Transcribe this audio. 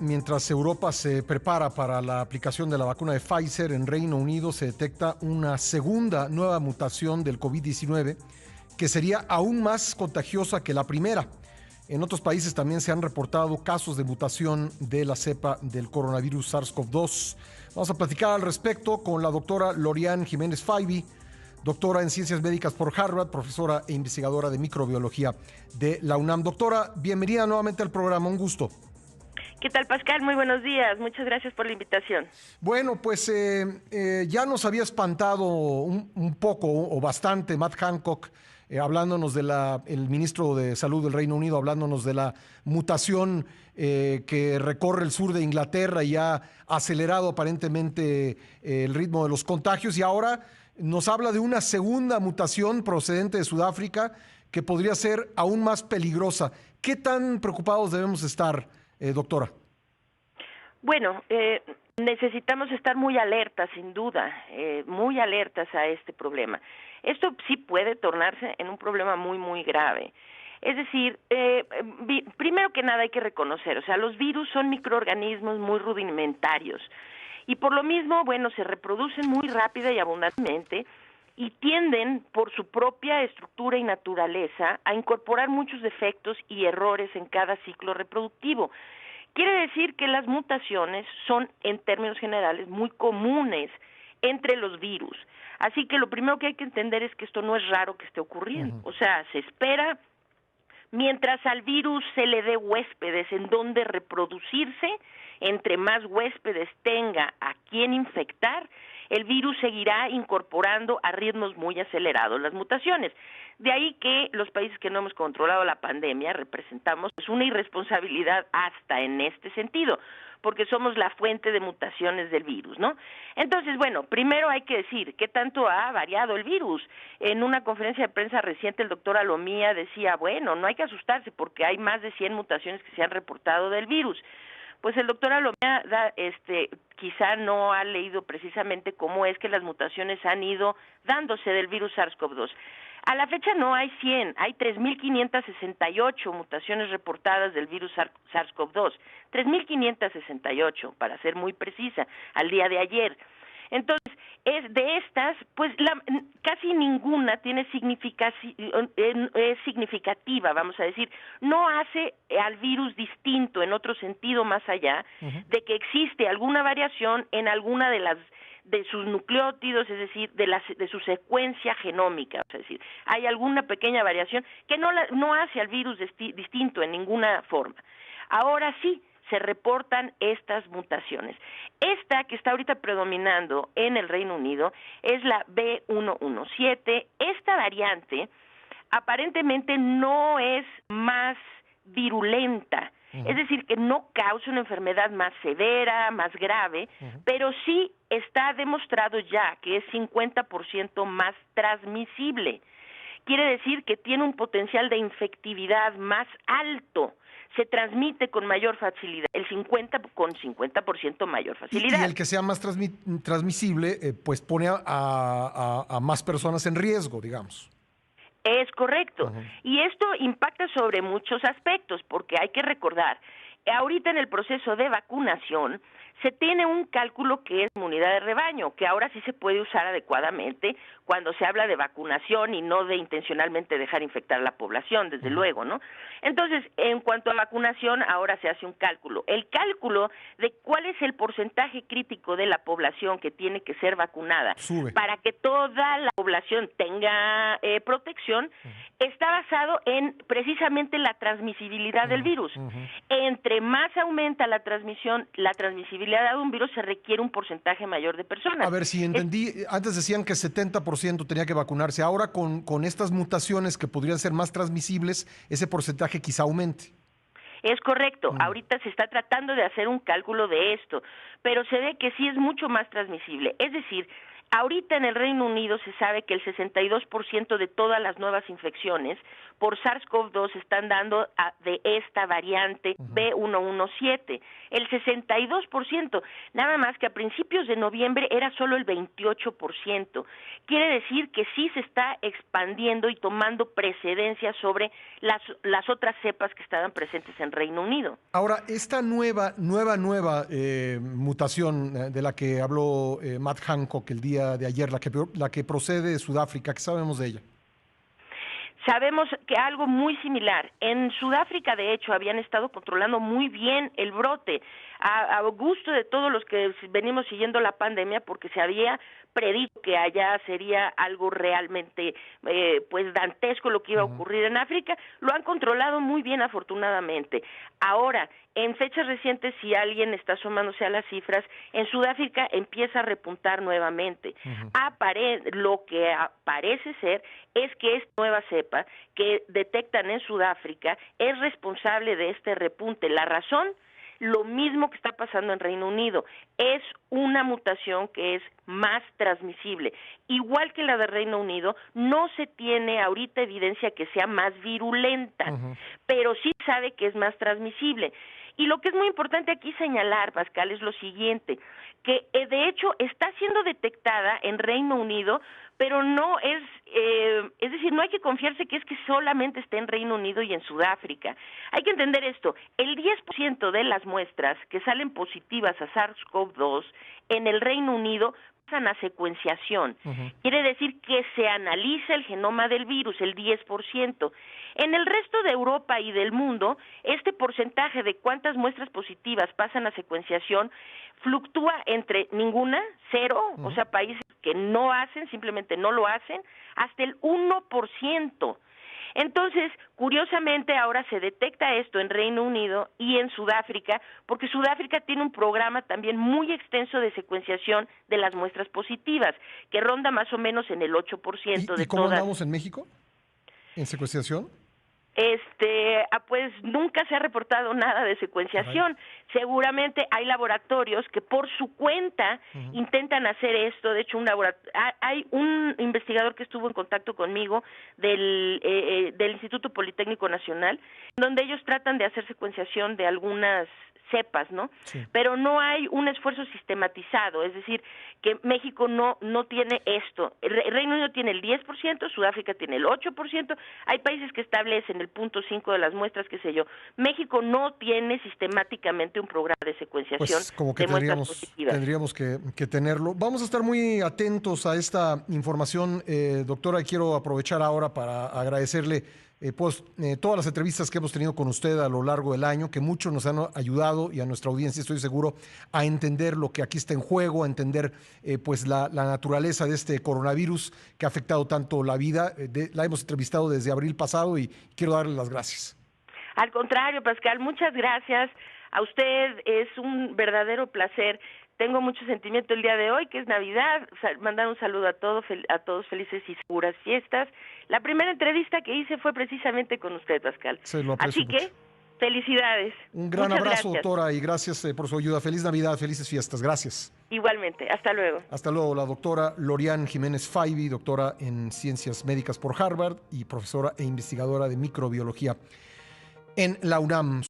Mientras Europa se prepara para la aplicación de la vacuna de Pfizer, en Reino Unido se detecta una segunda nueva mutación del COVID-19 que sería aún más contagiosa que la primera. En otros países también se han reportado casos de mutación de la cepa del coronavirus SARS-CoV-2. Vamos a platicar al respecto con la doctora Lorian Jiménez Faibi, doctora en Ciencias Médicas por Harvard, profesora e investigadora de microbiología de la UNAM. Doctora, bienvenida nuevamente al programa, un gusto. ¿Qué tal, Pascal? Muy buenos días. Muchas gracias por la invitación. Bueno, pues ya nos había espantado un poco o bastante Matt Hancock, hablándonos el ministro de Salud del Reino Unido, hablándonos de la mutación que recorre el sur de Inglaterra y ha acelerado aparentemente el ritmo de los contagios. Y ahora nos habla de una segunda mutación procedente de Sudáfrica que podría ser aún más peligrosa. ¿Qué tan preocupados debemos estar, doctora? Bueno, necesitamos estar muy alertas, sin duda, muy alertas a este problema. Esto sí puede tornarse en un problema muy, muy grave. Es decir, primero que nada hay que reconocer, o sea, los virus son microorganismos muy rudimentarios y por lo mismo, bueno, se reproducen muy rápida y abundantemente y tienden, por su propia estructura y naturaleza, a incorporar muchos defectos y errores en cada ciclo reproductivo. Quiere decir que las mutaciones son, en términos generales, muy comunes entre los virus. Así que lo primero que hay que entender es que esto no es raro que esté ocurriendo. O sea, se espera, mientras al virus se le dé huéspedes en donde reproducirse, entre más huéspedes tenga a quien infectar, el virus seguirá incorporando a ritmos muy acelerados las mutaciones. De ahí que los países que no hemos controlado la pandemia representamos una irresponsabilidad hasta en este sentido, porque somos la fuente de mutaciones del virus, ¿no? Entonces, bueno, primero hay que decir qué tanto ha variado el virus. En una conferencia de prensa reciente el doctor Alomía decía, bueno, no hay que asustarse porque hay más de 100 mutaciones que se han reportado del virus. Pues el doctor Alomía quizá no ha leído precisamente cómo es que las mutaciones han ido dándose del virus SARS-CoV-2. A la fecha no hay 100, hay 3.568 mutaciones reportadas del virus SARS-CoV-2, 3.568 para ser muy precisa, al día de ayer. Entonces, de estas, pues casi ninguna tiene es significativa, vamos a decir, no hace al virus distinto en otro sentido más allá de que existe alguna variación en alguna de sus nucleótidos, es decir, de su secuencia genómica, es decir, hay alguna pequeña variación que no hace al virus distinto en ninguna forma. Ahora sí, se reportan estas mutaciones. Esta que está ahorita predominando en el Reino Unido es la B117. Esta variante aparentemente no es más virulenta, es decir, que no causa una enfermedad más severa, más grave, pero sí está demostrado ya que es 50% más transmisible. Quiere decir que tiene un potencial de infectividad más alto, se transmite con mayor facilidad, el 50% mayor facilidad. Y el que sea más transmisible, pues pone a más personas en riesgo, digamos. Es correcto. Y esto impacta sobre muchos aspectos, porque hay que recordar, ahorita en el proceso de vacunación se tiene un cálculo que es inmunidad de rebaño, que ahora sí se puede usar adecuadamente cuando se habla de vacunación y no de intencionalmente dejar infectar a la población, desde luego, ¿no? Entonces, en cuanto a vacunación, ahora se hace un cálculo. El cálculo de cuál es el porcentaje crítico de la población que tiene que ser vacunada para que toda la población tenga protección, está basado en precisamente la transmisibilidad del virus. Entre más aumenta la transmisibilidad de un virus, se requiere un porcentaje mayor de personas. A ver, si entendí, antes decían que 70% tenía que vacunarse, ahora con estas mutaciones que podrían ser más transmisibles, ese porcentaje quizá aumente. Es correcto, ahorita se está tratando de hacer un cálculo de esto, pero se ve que sí es mucho más transmisible. Es decir, Ahorita en el Reino Unido se sabe que el 62% de todas las nuevas infecciones por SARS-CoV-2 están dando de esta variante B117, el 62%, nada más que a principios de noviembre era solo el 28%. Quiere decir que sí se está expandiendo y tomando precedencia sobre las otras cepas que estaban presentes en Reino Unido. Ahora, esta nueva mutación de la que habló Matt Hancock el día de ayer, la que procede de Sudáfrica, ¿qué sabemos de ella? Sabemos que algo muy similar. En Sudáfrica, de hecho, habían estado controlando muy bien el brote, a gusto de todos los que venimos siguiendo la pandemia, porque se había predicho que allá sería algo realmente pues dantesco lo que iba a ocurrir en África. Lo han controlado muy bien, afortunadamente. Ahora, en fechas recientes, si alguien está asomándose a las cifras, en Sudáfrica empieza a repuntar nuevamente. Lo que parece ser es que esta nueva cepa que detectan en Sudáfrica es responsable de este repunte. La razón, lo mismo que está pasando en Reino Unido, es una mutación que es más transmisible. Igual que la de Reino Unido, no se tiene ahorita evidencia que sea más virulenta, pero sí sabe que es más transmisible. Y lo que es muy importante aquí señalar, Pascal, es lo siguiente, que de hecho está siendo detectada en Reino Unido, pero no es decir, no hay que confiarse que es que solamente esté en Reino Unido y en Sudáfrica. Hay que entender esto, el 10% de las muestras que salen positivas a SARS-CoV-2 en el Reino Unido pasan a secuenciación. Quiere decir que se analiza el genoma del virus, el 10%. En el resto de Europa y del mundo, este porcentaje de cuántas muestras positivas pasan a secuenciación fluctúa entre ninguna, cero, o sea, países que no hacen, simplemente no lo hacen, hasta el 1%. Entonces, curiosamente, ahora se detecta esto en Reino Unido y en Sudáfrica, porque Sudáfrica tiene un programa también muy extenso de secuenciación de las muestras positivas, que ronda más o menos en el 8% de ¿Y cómo todas. andamos en México en secuenciación? Pues nunca se ha reportado nada de secuenciación. Seguramente hay laboratorios que por su cuenta intentan hacer esto. De hecho, hay un investigador que estuvo en contacto conmigo del Instituto Politécnico Nacional, donde ellos tratan de hacer secuenciación de algunas cepas, ¿no? Sí. Pero no hay un esfuerzo sistematizado, es decir, que México no tiene esto. El Reino Unido tiene el 10%, Sudáfrica tiene el 8%, hay países que establecen el 0.5 de las muestras, qué sé yo. México no tiene sistemáticamente un programa de secuenciación pues como que de muestras positivas. Tendríamos que tenerlo. Vamos a estar muy atentos a esta información, doctora, y quiero aprovechar ahora para agradecerle todas las entrevistas que hemos tenido con usted a lo largo del año, que mucho nos han ayudado, y a nuestra audiencia estoy seguro, a entender lo que aquí está en juego, a entender pues la naturaleza de este coronavirus que ha afectado tanto la vida. La hemos entrevistado desde abril pasado y quiero darle las gracias. Al contrario, Pascal, muchas gracias a usted, es un verdadero placer. Tengo mucho sentimiento el día de hoy, que es Navidad, mandar un saludo a todos felices y seguras fiestas. La primera entrevista que hice fue precisamente con usted, Pascal. Se lo aprecio mucho. Así que, felicidades. Un gran abrazo, doctora, y gracias por su ayuda. Feliz Navidad, felices fiestas. Gracias. Igualmente, hasta luego. Hasta luego, la doctora Lorian Jiménez Faibi, doctora en Ciencias Médicas por Harvard y profesora e investigadora de microbiología en la UNAM.